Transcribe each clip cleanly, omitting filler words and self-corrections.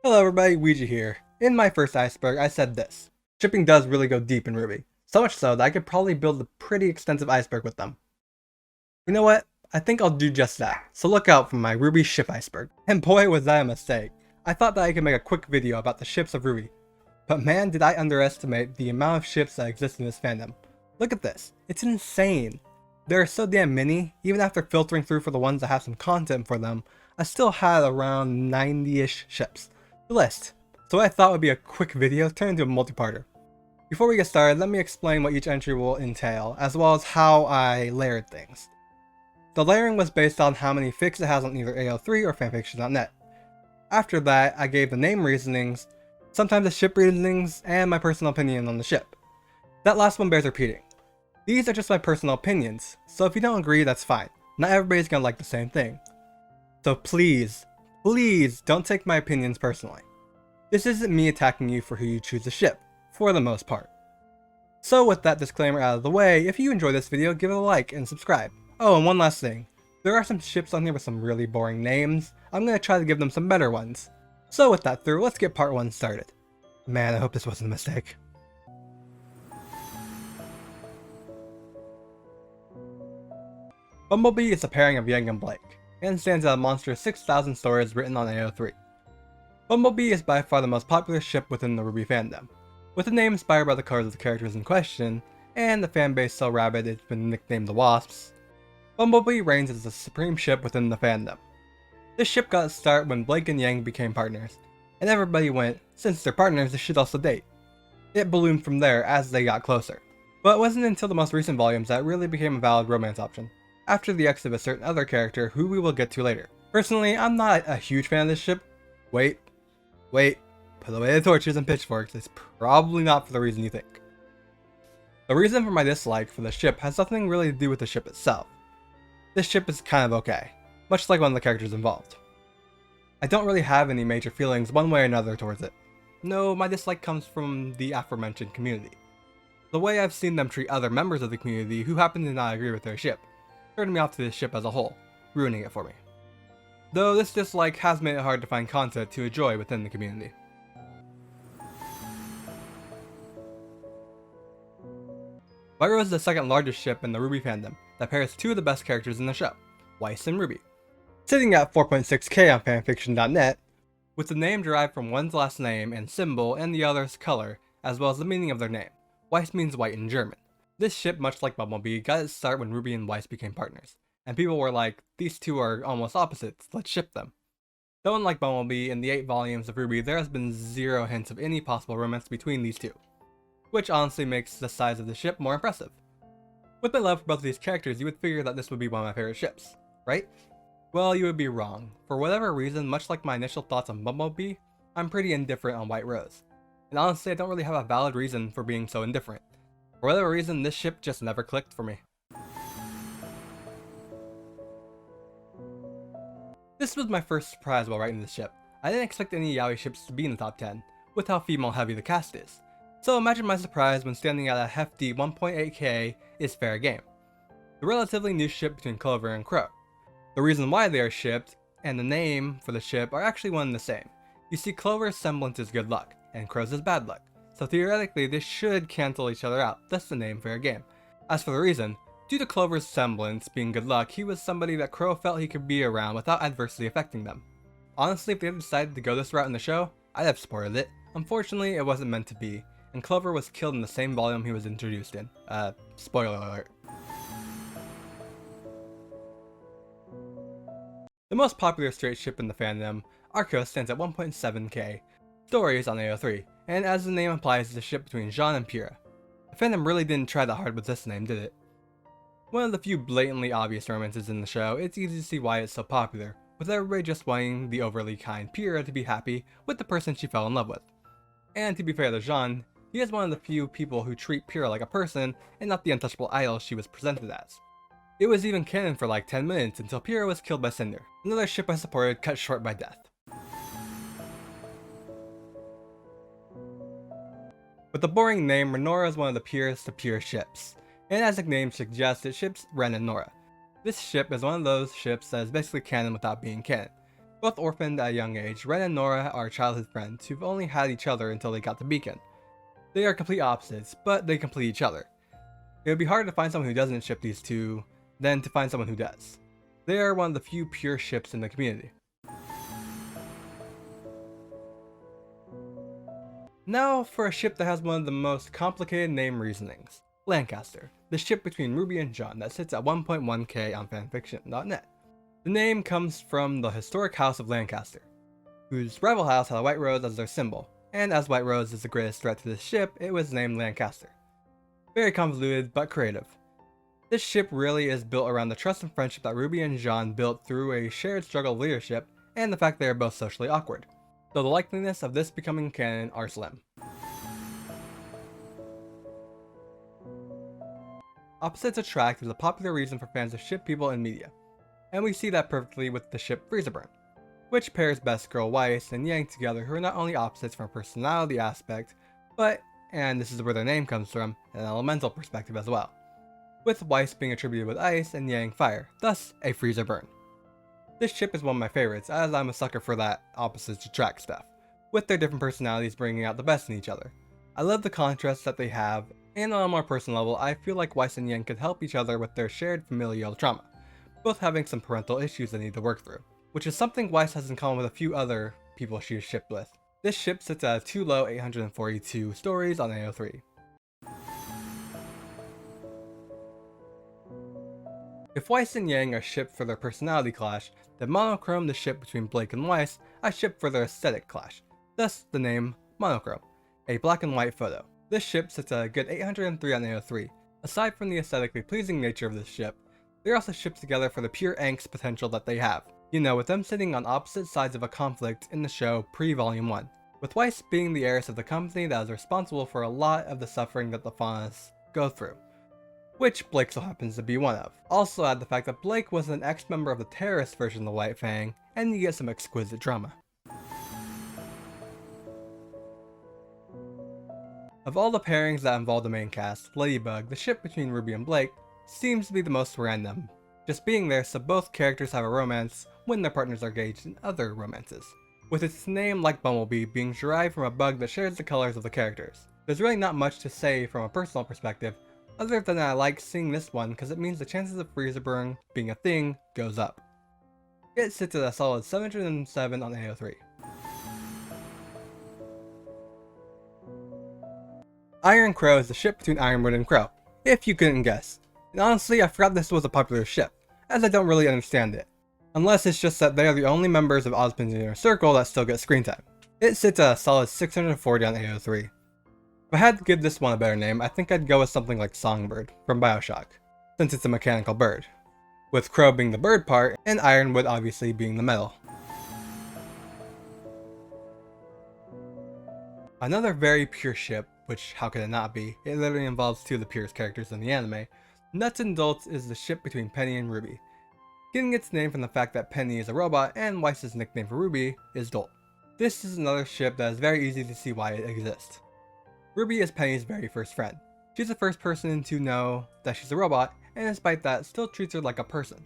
Hello everybody, Weegee here. In my first Iceberg, I said this. Shipping does really go deep in RWBY. So much so that I could probably build a pretty extensive iceberg with them. You know what? I think I'll do just that. So look out for my RWBY ship iceberg. And boy was that a mistake. I thought that I could make a quick video about the ships of RWBY. But man, did I underestimate the amount of ships that exist in this fandom. Look at this. It's insane. There are so damn many, even after filtering through for the ones that have some content for them, I still had around 90-ish ships. The list. So what I thought would be a quick video turned into a multi-parter. Before we get started, let me explain what each entry will entail, as well as how I layered things. The layering was based on how many fics it has on either AO3 or fanfiction.net. After that, I gave the name reasonings, sometimes the ship reasonings, and my personal opinion on the ship. That last one bears repeating. These are just my personal opinions, so if you don't agree, that's fine. Not everybody's gonna like the same thing. So please don't take my opinions personally. This isn't me attacking you for who you choose to ship, for the most part. So with that disclaimer out of the way, if you enjoyed this video, give it a like and subscribe. Oh, and one last thing. There are some ships on here with some really boring names. I'm gonna try to give them some better ones. So with that through, let's get part 1 started. Man, I hope this wasn't a mistake. Bumblebee is a pairing of Yang and Blake, and stands at a monstrous 6,000 stories written on AO3. Bumblebee is by far the most popular ship within the RWBY fandom, with the name inspired by the colors of the characters in question, and the fanbase so rabid it's been nicknamed the Wasps. Bumblebee reigns as the supreme ship within the fandom. This ship got its start when Blake and Yang became partners, and everybody went, since they're partners they should also date. It ballooned from there as they got closer, but it wasn't until the most recent volumes that it really became a valid romance option, after the exit of a certain other character who we will get to later. Personally, I'm not a huge fan of this ship. Wait, put away the torches and pitchforks, it's probably not for the reason you think. The reason for my dislike for the ship has nothing really to do with the ship itself. This ship is kind of okay, much like one of the characters involved. I don't really have any major feelings one way or another towards it. No, my dislike comes from the aforementioned community. The way I've seen them treat other members of the community who happen to not agree with their ship, turned me off to this ship as a whole, ruining it for me. Though this dislike has made it hard to find content to enjoy within the community. Pyro is the second largest ship in the RWBY fandom that pairs two of the best characters in the show, Weiss and Ruby. Sitting at 4.6k on fanfiction.net, with the name derived from one's last name and symbol and the other's color, as well as the meaning of their name. Weiss means white in German. This ship, much like Bumblebee, got its start when Ruby and Weiss became partners, and people were like, these two are almost opposites, let's ship them. Though unlike Bumblebee, in the 8 volumes of RWBY there has been zero hints of any possible romance between these two, which honestly makes the size of the ship more impressive. With my love for both of these characters, you would figure that this would be one of my favorite ships, right? Well, you would be wrong. For whatever reason, much like my initial thoughts on Bumblebee, I'm pretty indifferent on White Rose. And honestly, I don't really have a valid reason for being so indifferent. For whatever reason, this ship just never clicked for me. This was my first surprise while writing this ship. I didn't expect any yaoi ships to be in the top 10, with how female heavy the cast is. So imagine my surprise when standing at a hefty 1.8k is fair game. The relatively new ship between Clover and Crow. The reason why they are shipped, and the name for the ship are actually one and the same. You see, Clover's semblance is good luck, and Crow's is bad luck. So theoretically, this should cancel each other out, thus the name fair game. As for the reason, due to Clover's semblance being good luck, he was somebody that Crow felt he could be around without adversely affecting them. Honestly, if they had decided to go this route in the show, I'd have supported it. Unfortunately, it wasn't meant to be, and Clover was killed in the same volume he was introduced in. Spoiler alert. The most popular straight ship in the fandom, Arco, stands at 1.7k stories on AO3, and as the name implies, is a ship between Jean and Pyrrha. The fandom really didn't try that hard with this name, did it? One of the few blatantly obvious romances in the show, it's easy to see why it's so popular, with everybody just wanting the overly kind Pyrrha to be happy with the person she fell in love with. And to be fair to Jean, he is one of the few people who treat Pyrrha like a person and not the untouchable idol she was presented as. It was even canon for like 10 minutes until Pyrrha was killed by Cinder, another ship I supported cut short by death. With the boring name, Renora is one of the purest of pure ships, and as the name suggests, it ships Ren and Nora. This ship is one of those ships that is basically canon without being canon, Both orphaned at a young age, Ren and Nora are childhood friends who've only had each other until they got to Beacon. They are complete opposites, but they complete each other. It would be hard to find someone who doesn't ship these two than to find someone who does. They are one of the few pure ships in the community. Now for a ship that has one of the most complicated name reasonings. Lancaster, the ship between Ruby and John that sits at 1.1k on fanfiction.net. The name comes from the historic house of Lancaster, whose rival house had a white rose as their symbol, and as White Rose is the greatest threat to this ship, it was named Lancaster. Very convoluted, but creative. This ship really is built around the trust and friendship that Ruby and John built through a shared struggle of leadership, and the fact they are both socially awkward, though the likeliness of this becoming canon are slim. Opposites attract is a popular reason for fans of ship people in media, and we see that perfectly with the ship Freezeburn, which pairs best girl Weiss and Yang together, who are not only opposites from a personality aspect, but, and this is where their name comes from, an elemental perspective as well, with Weiss being attributed with ice and Yang fire, thus a Freezeburn. This ship is one of my favorites, as I'm a sucker for that opposites attract stuff, with their different personalities bringing out the best in each other. I love the contrasts that they have, and on a more personal level, I feel like Weiss and Yang could help each other with their shared familial trauma, both having some parental issues they need to work through, which is something Weiss has in common with a few other people she is shipped with. This ship sits at a too low 842 stories on AO3. If Weiss and Yang are shipped for their personality clash, then Monochrome, the ship between Blake and Weiss, I ship for their aesthetic clash, thus the name Monochrome, a black and white photo. This ship sits at a good 803 on AO3. Aside from the aesthetically pleasing nature of this ship, they're also shipped together for the pure angst potential that they have. You know, with them sitting on opposite sides of a conflict in the show pre-Volume 1. With Weiss being the heiress of the company that is responsible for a lot of the suffering that the Faunas go through, which Blake so happens to be one of. Also add the fact that Blake was an ex-member of the terrorist version of the White Fang, and you get some exquisite drama. Of all the pairings that involve the main cast, Ladybug, the ship between Ruby and Blake, seems to be the most random, just being there so both characters have a romance when their partners are engaged in other romances, with its name, like Bumblebee, being derived from a bug that shares the colors of the characters. There's really not much to say from a personal perspective, other than I like seeing this one because it means the chances of Freezeburn being a thing goes up. It sits at a solid 707 on AO3. Iron Crow is the ship between Ironwood and Crow, if you couldn't guess. And honestly, I forgot this was a popular ship, as I don't really understand it. Unless it's just that they are the only members of Ozpin's inner circle that still get screen time. It sits at a solid 640 on AO3. If I had to give this one a better name, I think I'd go with something like Songbird from Bioshock, since it's a mechanical bird, with Crow being the bird part, and Ironwood obviously being the metal. Another very pure ship, which how could it not be, it literally involves two of the purest characters in the anime, Nuts and Dolts is the ship between Penny and Ruby, getting its name from the fact that Penny is a robot and Weiss's nickname for Ruby is Dolt. This is another ship that is very easy to see why it exists. Ruby is Penny's very first friend. She's the first person to know that she's a robot, and despite that, still treats her like a person.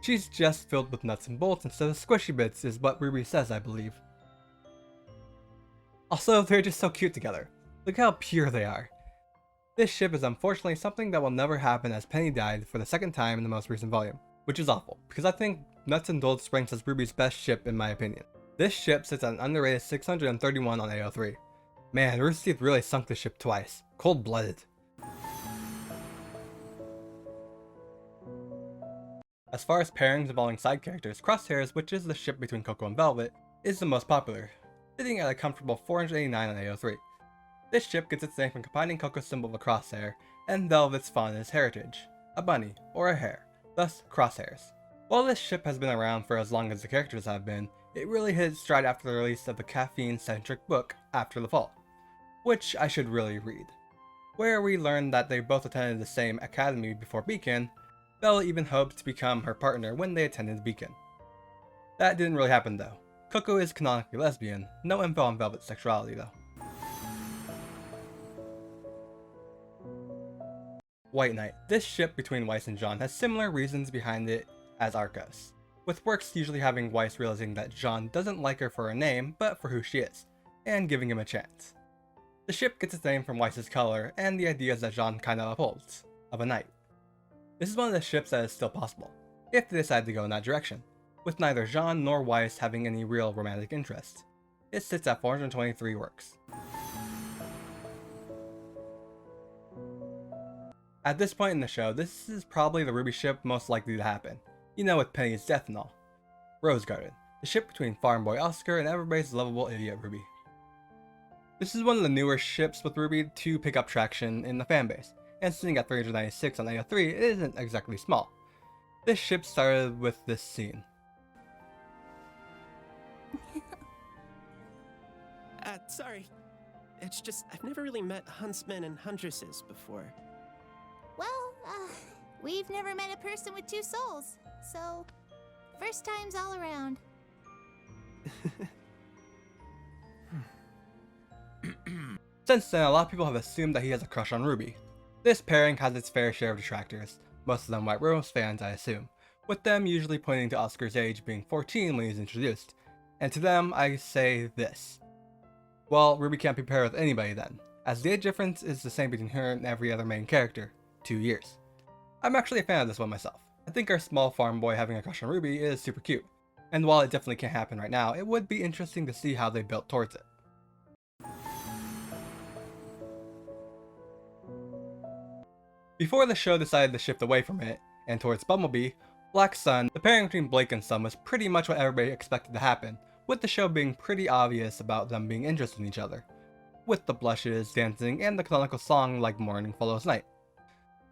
She's just filled with nuts and bolts instead of squishy bits is what Ruby says, I believe. Also, they're just so cute together. Look how pure they are. This ship is unfortunately something that will never happen as Penny died for the second time in the most recent volume, which is awful, because I think Nuts and Dolts ranks as Ruby's best ship in my opinion. This ship sits at an underrated 631 on AO3. Man, RoosterTeeth really sunk the ship twice. Cold-blooded. As far as pairings involving side characters, Crosshairs, which is the ship between Coco and Velvet, is the most popular, sitting at a comfortable 489 on AO3. This ship gets its name from combining Coco's symbol of a crosshair and Velvet's fauna's heritage, a bunny, or a hare, thus Crosshairs. While this ship has been around for as long as the characters have been, it really hit its stride after the release of the caffeine-centric book, After the Fall, which I should really read, where we learned that they both attended the same academy before Beacon. Bella even hoped to become her partner when they attended Beacon. That didn't really happen though. Coco is canonically lesbian, no info on Velvet's sexuality though. White Knight. This ship between Weiss and John has similar reasons behind it as Arcos. with works usually having Weiss realizing that Jean doesn't like her for her name, but for who she is, and giving him a chance. The ship gets its name from Weiss's color and the ideas that Jean kinda upholds, of a knight. This is one of the ships that is still possible, if they decide to go in that direction, with neither Jean nor Weiss having any real romantic interest. It sits at 423 works. At this point in the show, this is probably the RWBY ship most likely to happen, you know, with Penny's death and all. Rose Garden, the ship between farm boy Oscar and everybody's lovable idiot RWBY. This is one of the newer ships with RWBY to pick up traction in the fanbase, and sitting at 396 on AO3, it isn't exactly small. This ship started with this scene. Sorry. It's just, I've never really met huntsmen and huntresses before. Well, we've never met a person with two souls, so first times all around. Since then, a lot of people have assumed that he has a crush on RWBY. This pairing has its fair share of detractors, most of them White Rose fans I assume, with them usually pointing to Oscar's age being 14 when he's introduced. And to them, I say this. Well, RWBY can't be paired with anybody then, as the age difference is the same between her and every other main character, 2 years. I'm actually a fan of this one myself. I think our small farm boy having a crush on RWBY is super cute, and while it definitely can't happen right now, it would be interesting to see how they built towards it. Before the show decided to shift away from it, and towards Bumblebee, Black Sun, the pairing between Blake and Sun was pretty much what everybody expected to happen, with the show being pretty obvious about them being interested in each other, with the blushes, dancing, and the canonical song like Morning Follows Night.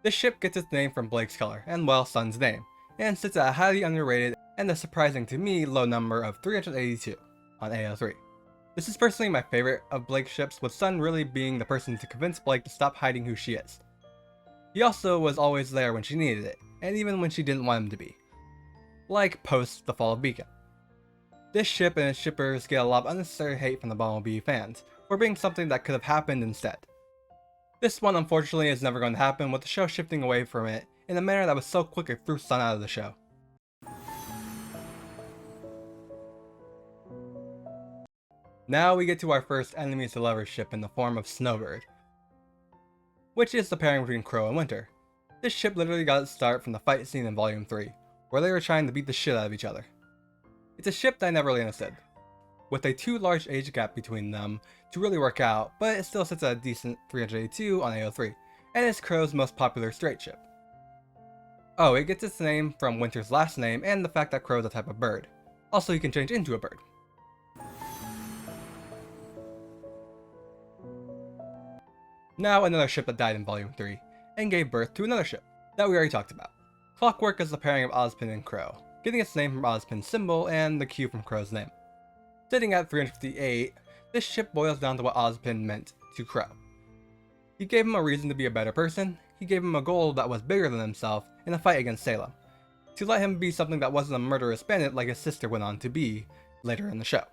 This ship gets its name from Blake's color, and well, Sun's name, and sits at a highly underrated and a surprising to me low number of 382 on AO3. This is personally my favorite of Blake's ships, with Sun really being the person to convince Blake to stop hiding who she is. He also was always there when she needed it, and even when she didn't want him to be. Like post the fall of Beacon. This ship and its shippers get a lot of unnecessary hate from the Bumblebee fans, for being something that could have happened instead. This one unfortunately is never going to happen, with the show shifting away from it in a manner that was so quick it threw Sun out of the show. Now we get to our first enemies to lovers ship in the form of Snowbird, which is the pairing between Crow and Winter. This ship literally got its start from the fight scene in Volume 3, where they were trying to beat the shit out of each other. It's a ship that I never really understood, with a too large age gap between them to really work out, but it still sits at a decent 382 on AO3, and is Crow's most popular straight ship. Oh, it gets its name from Winter's last name and the fact that Crow is a type of bird. Also, he can change into a bird. Now another ship that died in Volume 3, and gave birth to another ship, that we already talked about. Clockwork is the pairing of Ozpin and Crow, getting its name from Ozpin's symbol and the Q from Crow's name. Sitting at 358, this ship boils down to what Ozpin meant to Crow. He gave him a reason to be a better person, he gave him a goal that was bigger than himself in a fight against Salem, to let him be something that wasn't a murderous bandit like his sister went on to be later in the show.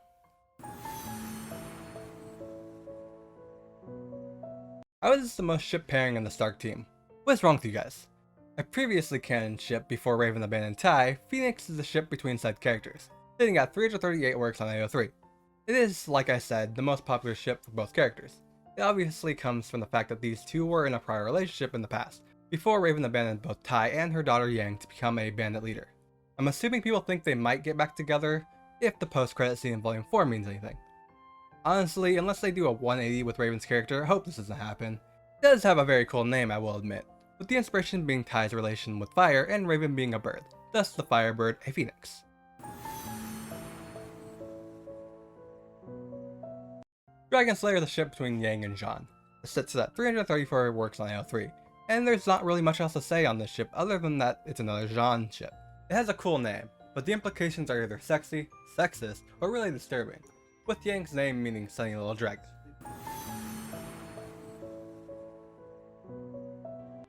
How is this the most ship pairing in the Stark team? What's wrong with you guys? A previously canon ship before Raven abandoned Ty, Phoenix is a ship between side characters, sitting at 338 works on AO3. It is, like I said, the most popular ship for both characters. It obviously comes from the fact that these two were in a prior relationship in the past, before Raven abandoned both Ty and her daughter Yang to become a bandit leader. I'm assuming people think they might get back together if the post-credit scene in Volume 4 means anything. Honestly, unless they do a 180 with Raven's character, I hope this doesn't happen. It does have a very cool name, I will admit, with the inspiration being Ty's relation with fire and Raven being a bird, thus the Firebird a phoenix. Dragon Slayer is a ship between Yang and Jean. It sits at 334 works on AO3, and there's not really much else to say on this ship other than that it's another Jean ship. It has a cool name, but the implications are either sexy, sexist, or really disturbing, with Yang's name meaning sunny little dragon.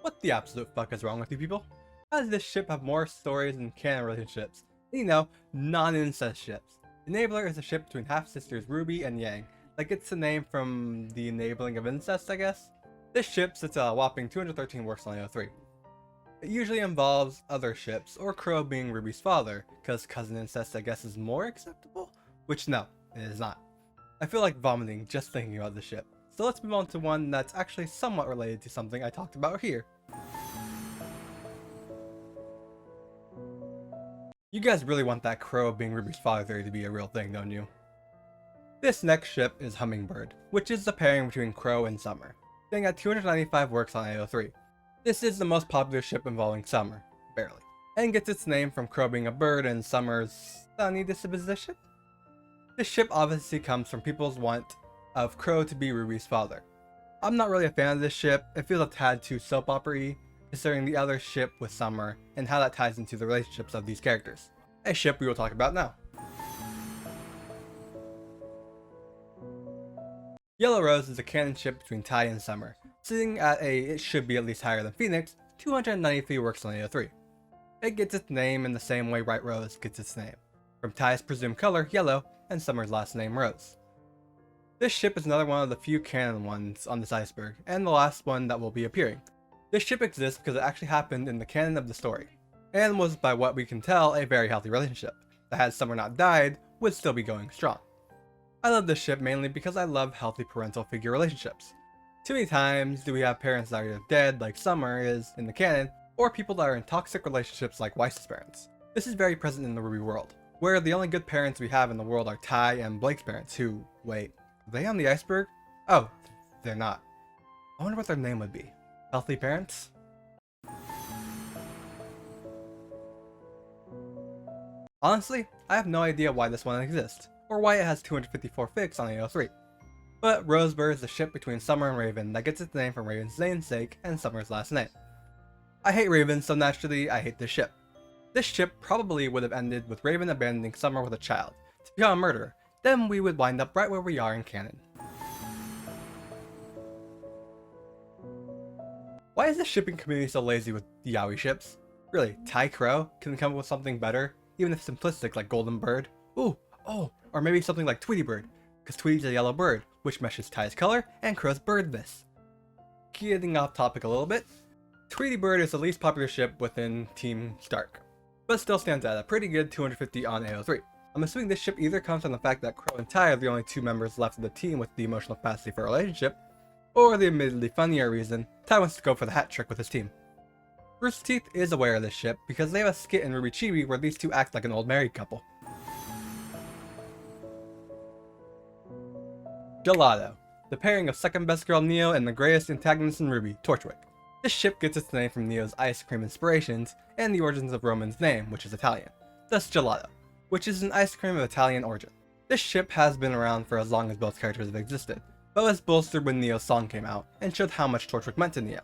What the absolute fuck is wrong with you people? How does this ship have more stories and canon relationships? You know, non-incest ships. Enabler is a ship between half-sisters RWBY and Yang, that gets the name from the enabling of incest, I guess? This ship sits at a whopping 213 works on AO3. It usually involves other ships, or Crow being RWBY's father, because cousin incest I guess is more acceptable? Which no, it is not. I feel like vomiting just thinking about the ship. So let's move on to one that's actually somewhat related to something I talked about here. You guys really want that Crow being RWBY's father theory to be a real thing, don't you? This next ship is Hummingbird, which is the pairing between Crow and Summer, staying at 295 works on AO3. This is the most popular ship involving Summer, barely, and gets its name from Crow being a bird and Summer's sunny disposition. This ship obviously comes from people's want of Crow to be RWBY's father. I'm not really a fan of this ship. It feels a tad too soap opera-y, considering the other ship with Summer and how that ties into the relationships of these characters. A ship we will talk about now. Yellow Rose is a canon ship between Ty and Summer, sitting at it should be at least higher than Phoenix, 293 works on AO3. It gets its name in the same way White Rose gets its name, from Ty's presumed color, yellow, and Summer's last name, Rose. This ship is another one of the few canon ones on this iceberg, and the last one that will be appearing. This ship exists because it actually happened in the canon of the story, and was, by what we can tell, a very healthy relationship, that had Summer not died, would still be going strong. I love this ship mainly because I love healthy parental figure relationships. Too many times do we have parents that are either dead, like Summer is in the canon, or people that are in toxic relationships like Weiss's parents. This is very present in the RWBY world, where the only good parents we have in the world are Ty and Blake's parents, who, wait, are they on the iceberg? Oh, they're not. I wonder what their name would be. Healthy parents? Honestly, I have no idea why this one exists, or why it has 254 fics on AO3. But Rosebird is the ship between Summer and Raven that gets its name from Raven's namesake and Summer's last name. I hate Raven, so naturally I hate this ship. This ship probably would have ended with Raven abandoning Summer with a child, to become a murderer, then we would wind up right where we are in canon. Why is the shipping community so lazy with yaoi ships? Really, Ty Crow can come up with something better, even if simplistic like Golden Bird? Or maybe something like Tweety Bird, because Tweety's a yellow bird, which meshes Ty's color and Crow's birdness. Getting off topic a little bit, Tweety Bird is the least popular ship within Team Stark, but still stands at a pretty good 250 on AO3. I'm assuming this ship either comes from the fact that Crow and Ty are the only two members left of the team with the emotional capacity for a relationship, or the admittedly funnier reason, Ty wants to go for the hat trick with his team. RoosterTeeth is aware of this ship because they have a skit in RWBY Chibi where these two act like an old married couple. Gelato, the pairing of second best girl Neo and the greatest antagonist in RWBY, Torchwick. This ship gets its name from Neo's ice cream inspirations and the origins of Roman's name, which is Italian, thus Gelato, which is an ice cream of Italian origin. This ship has been around for as long as both characters have existed, but was bolstered when Neo's song came out and showed how much Torchwick meant to Neo,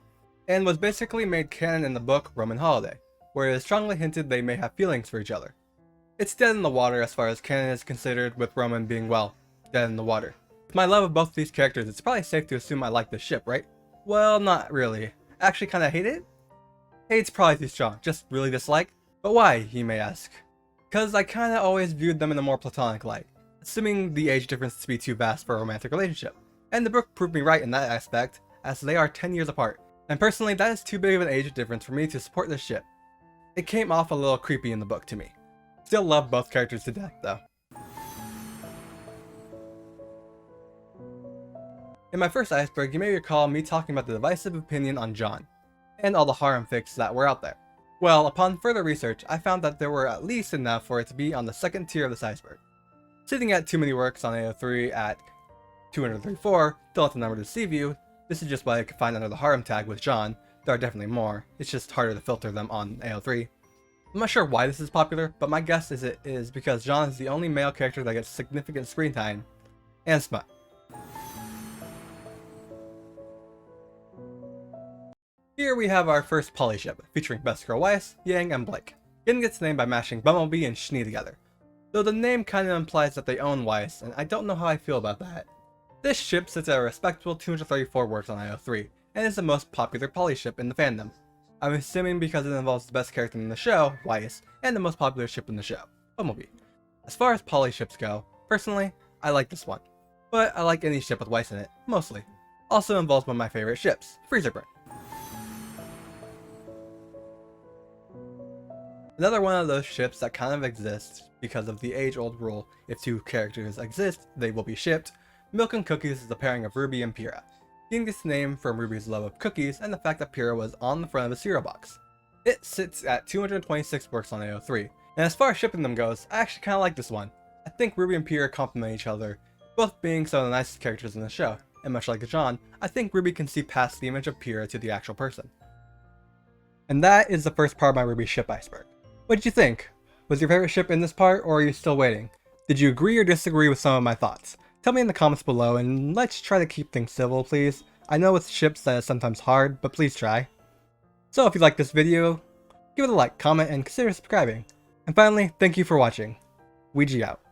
and was basically made canon in the book Roman Holiday, where it is strongly hinted they may have feelings for each other. It's dead in the water as far as canon is considered, with Roman being, well, dead in the water. With my love of both these characters, it's probably safe to assume I like this ship, right? Well, not really. Actually kinda hate it? Hate's probably too strong, just really dislike. But why, you may ask? Cause I kinda always viewed them in a more platonic light, assuming the age difference to be too vast for a romantic relationship. And the book proved me right in that aspect, as they are 10 years apart. And personally, that is too big of an age difference for me to support this ship. It came off a little creepy in the book to me. Still love both characters to death though. In my first iceberg, you may recall me talking about the divisive opinion on John, and all the harem fics that were out there. Well, upon further research, I found that there were at least enough for it to be on the second tier of this iceberg. Sitting at too many works on AO3 at 234, don't let the number deceive you, this is just what I could find under the harem tag with John. There are definitely more, it's just harder to filter them on AO3. I'm not sure why this is popular, but my guess is it is because John is the only male character that gets significant screen time, and smut. Here we have our first poly ship, featuring Best Girl Weiss, Yang, and Blake. Getting its name by mashing Bumblebee and Schnee together, though the name kinda implies that they own Weiss, and I don't know how I feel about that. This ship sits at a respectable 234 works on AO3, and is the most popular poly ship in the fandom. I'm assuming because it involves the best character in the show, Weiss, and the most popular ship in the show, Bumblebee. As far as poly ships go, personally, I like this one, but I like any ship with Weiss in it, mostly. Also involves one of my favorite ships, Freezerburn. Another one of those ships that kind of exists because of the age-old rule, if two characters exist, they will be shipped. Milk and Cookies is the pairing of RWBY and Pyrrha, getting this name from RWBY's love of cookies and the fact that Pyrrha was on the front of a cereal box. It sits at 226 works on AO3, and as far as shipping them goes, I actually kind of like this one. I think RWBY and Pyrrha complement each other, both being some of the nicest characters in the show, and much like John, I think RWBY can see past the image of Pyrrha to the actual person. And that is the first part of my RWBY ship iceberg. What did you think? Was your favorite ship in this part, or are you still waiting? Did you agree or disagree with some of my thoughts? Tell me in the comments below, and let's try to keep things civil, please. I know with ships that is sometimes hard, but please try. So if you like this video, give it a like, comment, and consider subscribing. And finally, thank you for watching. Weegee out.